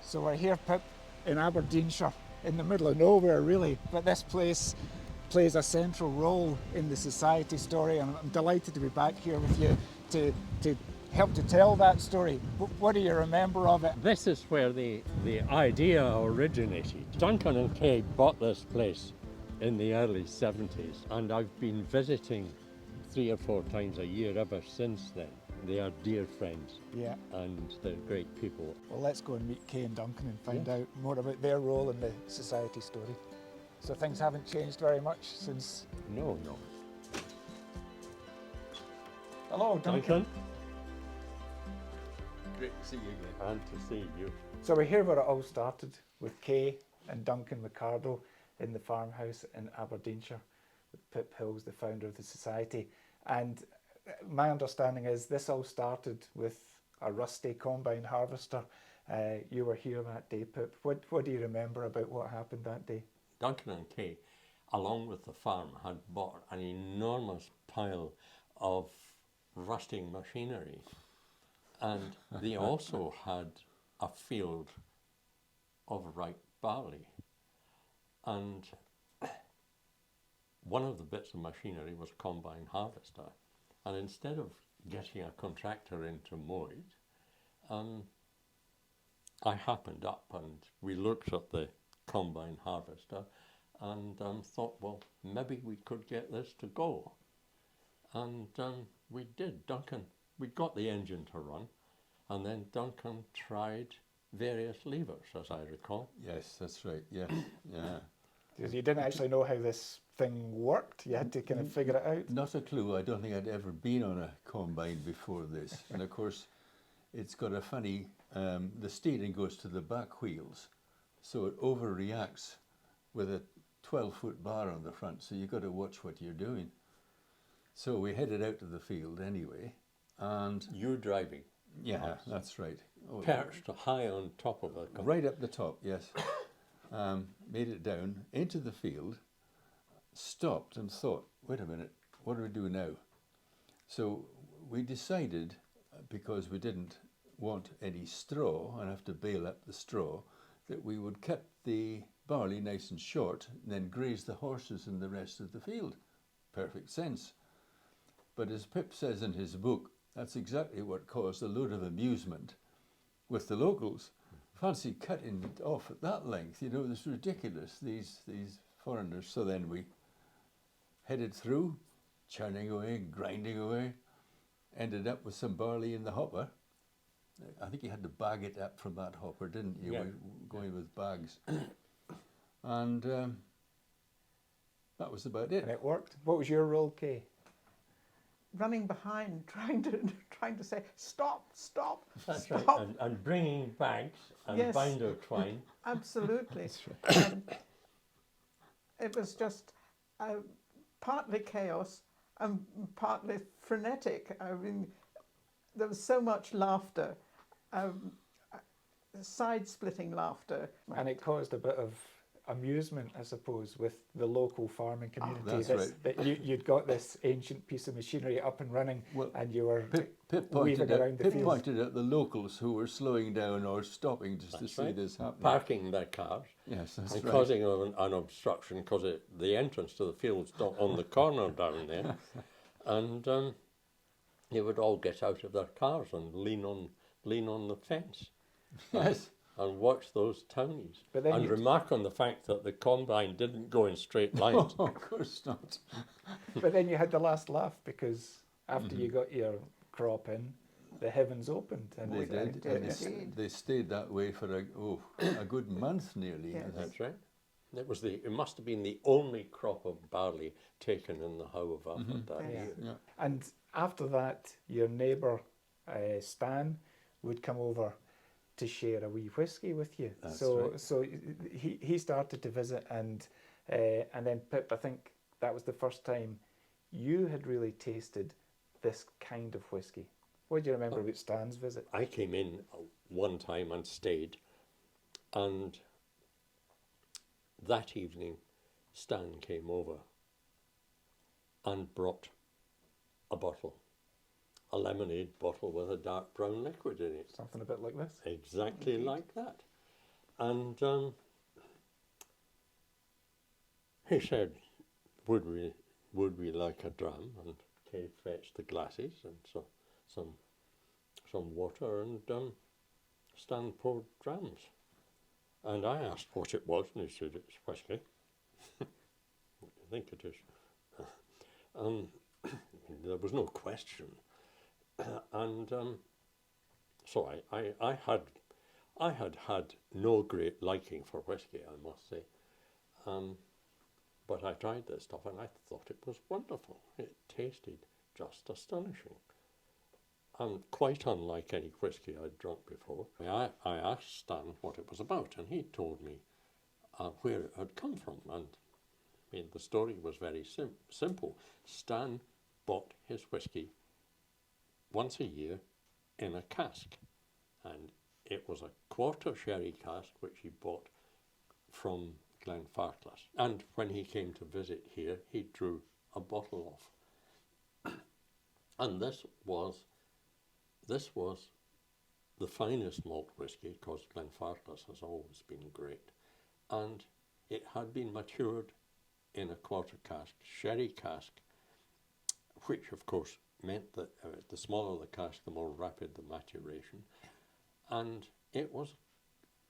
So we're here, Pip, in Aberdeenshire, in the middle of nowhere really, but this place plays a central role in the society story, and I'm delighted to be back here with you to help to tell that story. What do you remember of it? This is where the idea originated. Duncan and Kay bought this place in the early 70s, and I've been visiting 3 or 4 times a year ever since then. They are dear friends, Yeah. and they're great people. Well, let's go and meet Kay and Duncan and find out more about their role in the society story. So things haven't changed very much since... No. Hello, Duncan. Great to see you again. And to see you. So we're here where it all started, with Kay and Duncan Ricardo in the farmhouse in Aberdeenshire, with Pip Hills, the founder of the society. And my understanding is this all started with a rusty combine harvester. You were here that day, Pip. What do you remember about what happened that day? Duncan and Kay, along with the farm, had bought an enormous pile of rusting machinery. And they also had a field of ripe barley. And one of the bits of machinery was a combine harvester. And instead of getting a contractor in to mow it, I happened up and we looked at the combine harvester and thought, well, maybe we could get this to go. And we did. We got the engine to run, and then Duncan tried various levers, as I recall. Yes, that's right. Yeah, yeah. Because you didn't actually know how this thing worked. You had to kind of figure it out. Not a clue. I don't think I'd ever been on a combine before this. And of course, it's got a funny, the steering goes to the back wheels, so it overreacts with a 12-foot bar on the front, so you've got to watch what you're doing. So we headed out to the field anyway, and... You're driving. Yeah, that's right. Oh, Perched high on top of it. right up the top, yes. Made it down into the field, stopped and thought, wait a minute, what do we do now? So we decided, because we didn't want any straw and have to bale up the straw, that we would cut the barley nice and short and then graze the horses in the rest of the field. Perfect sense. But as Pip says in his book, that's exactly what caused a load of amusement with the locals. Fancy cutting it off at that length, you know, it's ridiculous, these foreigners. So then we headed through, churning away, grinding away, ended up with some barley in the hopper. I think you had to bag it up from that hopper, didn't you? Yeah. We were going with bags. And that was about it. And it worked. What was your role, Kay? Running behind, trying to say, stop, That's stop. right. And bringing bags and Yes. binder twine. Absolutely. It was just partly chaos and partly frenetic. I mean, there was so much laughter, side-splitting laughter. And it caused a bit of amusement, I suppose, with the local farming community. that's This- right. That you'd got this ancient piece of machinery up and running, Well, and you were Pip weaving around the Pip fields. pointed out the locals who were slowing down or stopping just to That's see right. this happening. Parking their cars Yes, that's and right. causing an obstruction because the entrance to the field's on the corner down there. And they would all get out of their cars and lean on the fence. Yes. And watch those townies. But then And you'd- remark on the fact that the combine didn't go in straight lines. Of course not. But then you had the last laugh, because after you got your crop in, the heavens opened. And They it- did. and And indeed. they stayed that way for a good month nearly. Yes. That's right. It must have been the only crop of barley taken in the How of Alfred that Yes. year. Yeah. And after that, your neighbour, Stan, would come over to share a wee whiskey with you. That's so right. so he started to visit, and then Pip, I think that was the first time you had really tasted this kind of whiskey. What do you remember about Stan's visit? I came in one time and stayed, and that evening Stan came over and brought a bottle, a lemonade bottle with a dark brown liquid in it. Something a bit like this. Exactly like that. And he said, would we like a dram? And Kay fetched the glasses and so some water, and Stan poured drams. And I asked what it was, and he said, it's whiskey. What do you think it is? There was no question. And so I had no great liking for whiskey, I must say. But I tried this stuff and I thought it was wonderful. It tasted just astonishing. And quite unlike any whiskey I'd drunk before. I asked Stan what it was about, and he told me where it had come from. And I mean, the story was very simple. Stan bought his whiskey once a year in a cask, and it was a quarter sherry cask which he bought from Glenfarclas. And when he came to visit here, he drew a bottle off. And this was the finest malt whisky, because Glenfarclas has always been great. And it had been matured in a quarter cask, sherry cask, which of course meant that the smaller the cask, the more rapid the maturation. And it was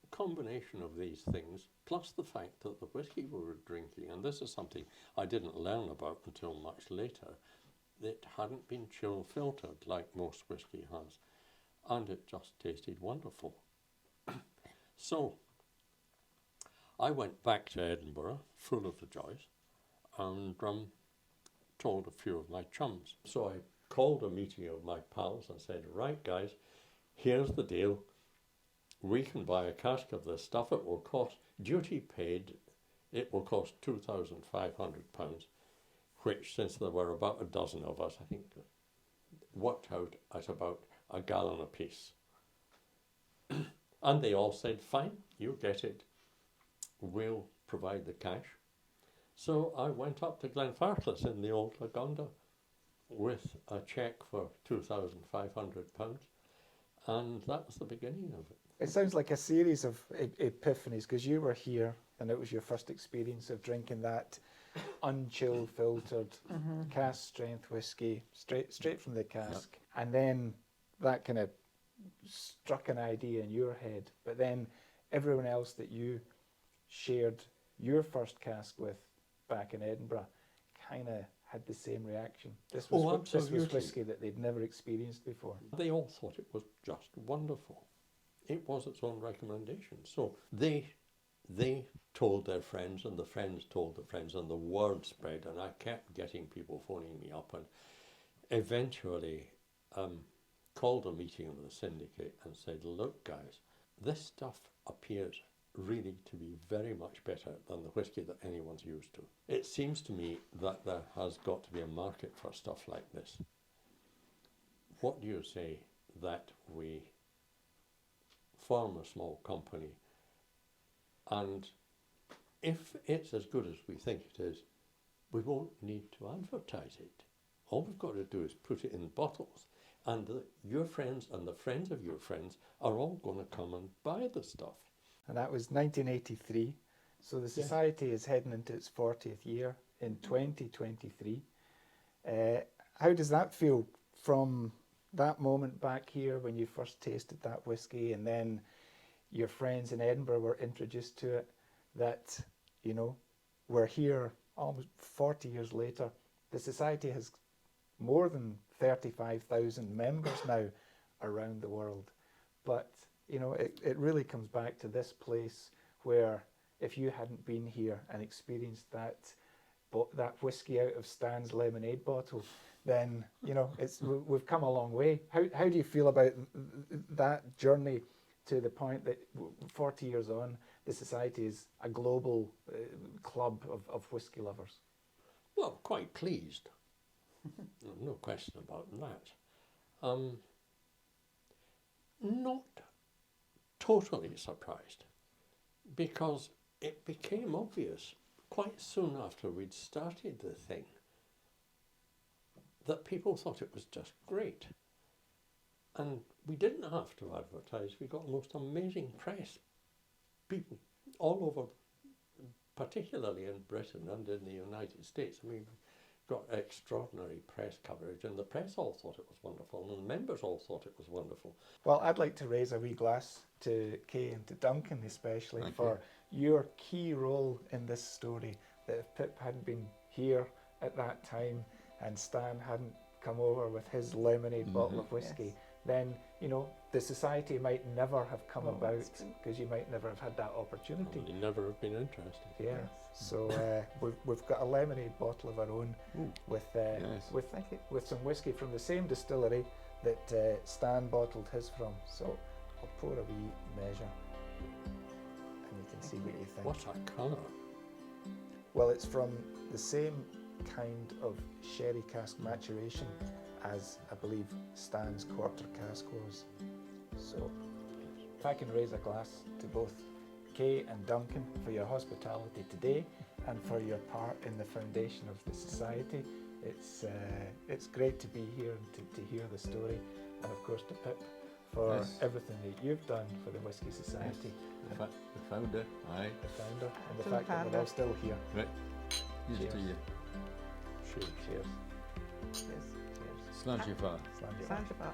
a combination of these things, plus the fact that the whisky we were drinking, and this is something I didn't learn about until much later, it hadn't been chill filtered like most whisky has, and it just tasted wonderful. So I went back to Edinburgh full of the joys, and told a few of my chums. So I called a meeting of my pals and said, right guys, here's the deal. We can buy a cask of this stuff. It will cost, duty paid, it will cost £2,500, which, since there were about a dozen of us, I think worked out at about a gallon apiece. And they all said, fine, you get it. We'll provide the cash. So I went up to Glenfarclas in the old Lagonda with a cheque for £2,500, and that was the beginning of it. It sounds like a series of epiphanies, because you were here and it was your first experience of drinking that unchill filtered cask strength whiskey straight from the cask. Yep. And then that kind of struck an idea in your head, but then everyone else that you shared your first cask with back in Edinburgh kind of had the same reaction. This was whiskey that they'd never experienced before. They all thought it was just wonderful. It was its own recommendation. So they told their friends, and the friends told the friends, and the word spread, and I kept getting people phoning me up, and eventually called a meeting of the syndicate and said, look guys, this stuff appears really to be very much better than the whiskey that anyone's used to. It seems to me that there has got to be a market for stuff like this. What do you say that we form a small company, and if it's as good as we think it is, we won't need to advertise it. All we've got to do is put it in bottles, and your friends and the friends of your friends are all going to come and buy the stuff. And that was 1983. So the society is heading into its 40th year in 2023. How does that feel from that moment back here when you first tasted that whiskey, and then your friends in Edinburgh were introduced to it, that, you know, we're here almost 40 years later. The society has more than 35,000 members now around the world. But, you know, it really comes back to this place where if you hadn't been here and experienced that whiskey out of Stan's lemonade bottle, then, you know, we've come a long way. How do you feel about that journey to the point that 40 years on, the society is a global club of whiskey lovers? Well, quite pleased. No question about that. Not totally surprised, because it became obvious quite soon after we'd started the thing that people thought it was just great. And we didn't have to advertise. We got the most amazing press people all over, particularly in Britain and in the United States. I mean, we've got extraordinary press coverage, and the press all thought it was wonderful, and the members all thought it was wonderful. Well, I'd like to raise a wee glass to Kay and to Duncan especially Thank for your key role in this story. That if Pip hadn't been here at that time and Stan hadn't come over with his lemonade bottle of whiskey, Yes. then, you know, the society might never have come Oh, about, that's true. because you might never have had that opportunity. They never have been interested. Yeah. Yes. So we've got a lemonade bottle of our own with Yes. Thank you. with some whiskey from the same distillery that Stan bottled his from. So I'll pour a wee measure, and you can see what you think. What a colour. Well, it's from the same kind of sherry cask maturation as I believe Stan's quarter cask was. So if I can raise a glass to both Kay and Duncan for your hospitality today and for your part in the foundation of the society. It's great to be here and to hear the story, and of course to Pip for Yes. everything that you've done for the Whisky Society, The founder, aye. the founder, and the To the fact that we're founder. all still here. Right. Here's to Cheers. you. Cheers. Yes. Cheers. Slán sé fá. Slán you. Sanjaba.